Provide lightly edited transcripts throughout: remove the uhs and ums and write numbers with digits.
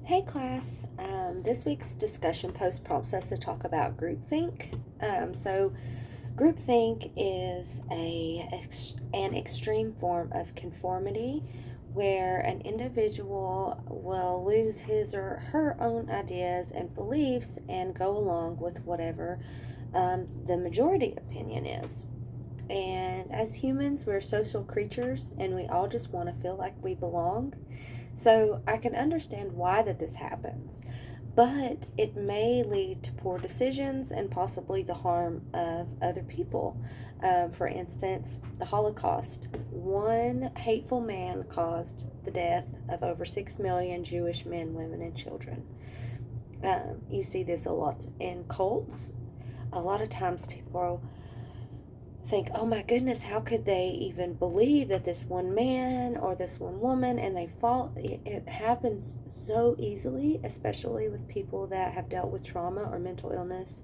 Hey class, this week's discussion post prompts us to talk about groupthink. So, groupthink is an extreme form of conformity where an individual will lose his or her own ideas and beliefs and go along with whatever the majority opinion is. And as humans, we're social creatures and we all just want to feel like we belong. So I can understand why that this happens, but it may lead to poor decisions and possibly the harm of other people. For instance, the Holocaust. One hateful man caused the death of over 6 million Jewish men, women, and children. You see this a lot in cults. A lot of times people think, oh my goodness, how could they even believe that this one man or this one woman, and they fall. It happens so easily, especially with people that have dealt with trauma or mental illness.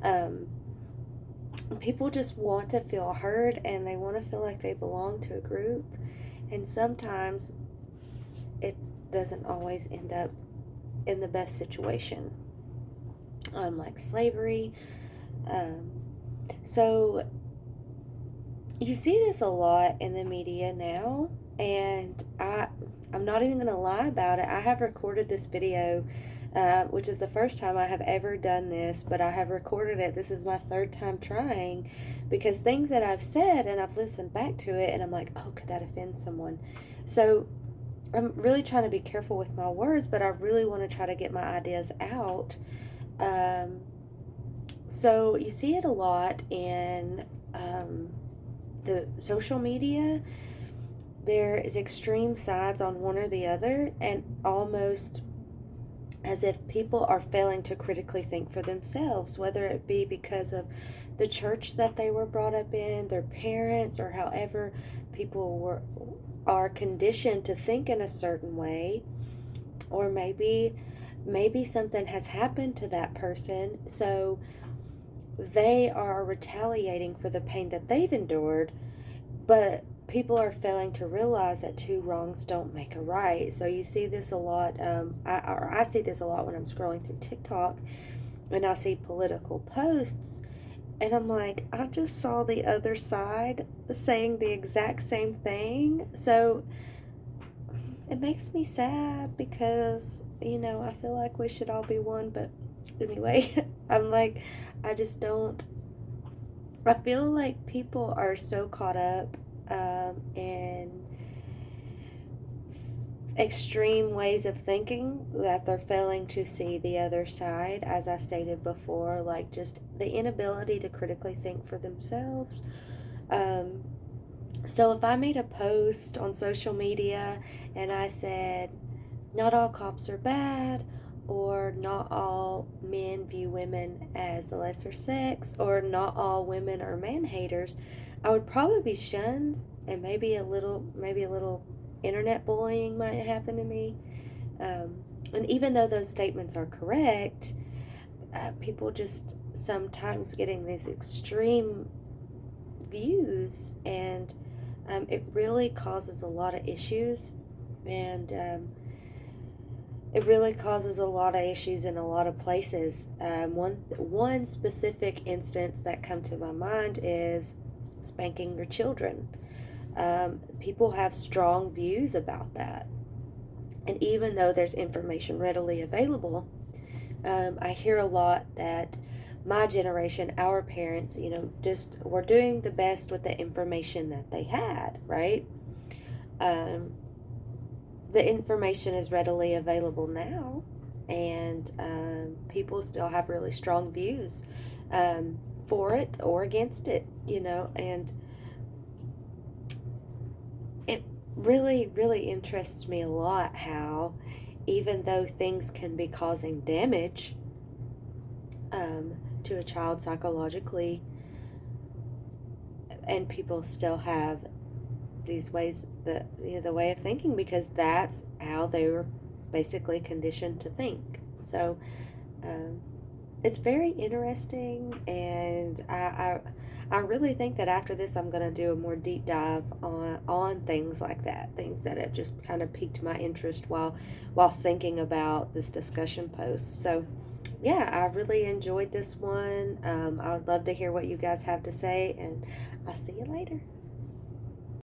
Um, People just want to feel heard and they want to feel like they belong to a group, and sometimes it doesn't always end up in the best situation, like slavery. Um, so you see this a lot in the media now, and I'm not even going to lie about it. I have recorded this video, which is the first time I have ever done this, but I have recorded it. This is my third time trying, because things that I've said and I've listened back to it and I'm like, oh, could that offend someone? So I'm really trying to be careful with my words, but I really want to try to get my ideas out. So you see it a lot in the social media. There is extreme sides on one or the other, and almost as if people are failing to critically think for themselves, whether it be because of the church that they were brought up in, their parents, or however people are conditioned to think in a certain way, or maybe something has happened to that person, so they are retaliating for the pain that they've endured, but people are failing to realize that two wrongs don't make a right. So you see this a lot. I see this a lot when I'm scrolling through TikTok, and I see political posts, and I'm like, I just saw the other side saying the exact same thing. So it makes me sad because, I feel like we should all be one, but anyway, I'm like, I just don't. I feel like people are so caught up in extreme ways of thinking that they're failing to see the other side, as I stated before, like just the inability to critically think for themselves. Um, so if I made a post on social media and I said, not all cops are bad, or not all men view women as the lesser sex, or not all women are man haters, I would probably be shunned, and maybe a little internet bullying might happen to me. And even though those statements are correct, people just sometimes getting these extreme views, and it really causes a lot of issues, and it really causes a lot of issues in a lot of places. One specific instance that come to my mind is spanking your children. People have strong views about that, and even though there's information readily available, I hear a lot that my generation, our parents, just were doing the best with the information that they had, right? Um, the information is readily available now, and people still have really strong views for it or against it, and it really, really interests me a lot how, even though things can be causing damage to a child psychologically, and people still have these ways, the way of thinking, because that's how they were basically conditioned to think. So it's very interesting, and I really think that after this, I'm going to do a more deep dive on things like that, things that have just kind of piqued my interest while thinking about this discussion post. So, yeah, I really enjoyed this one. I would love to hear what you guys have to say, and I'll see you later.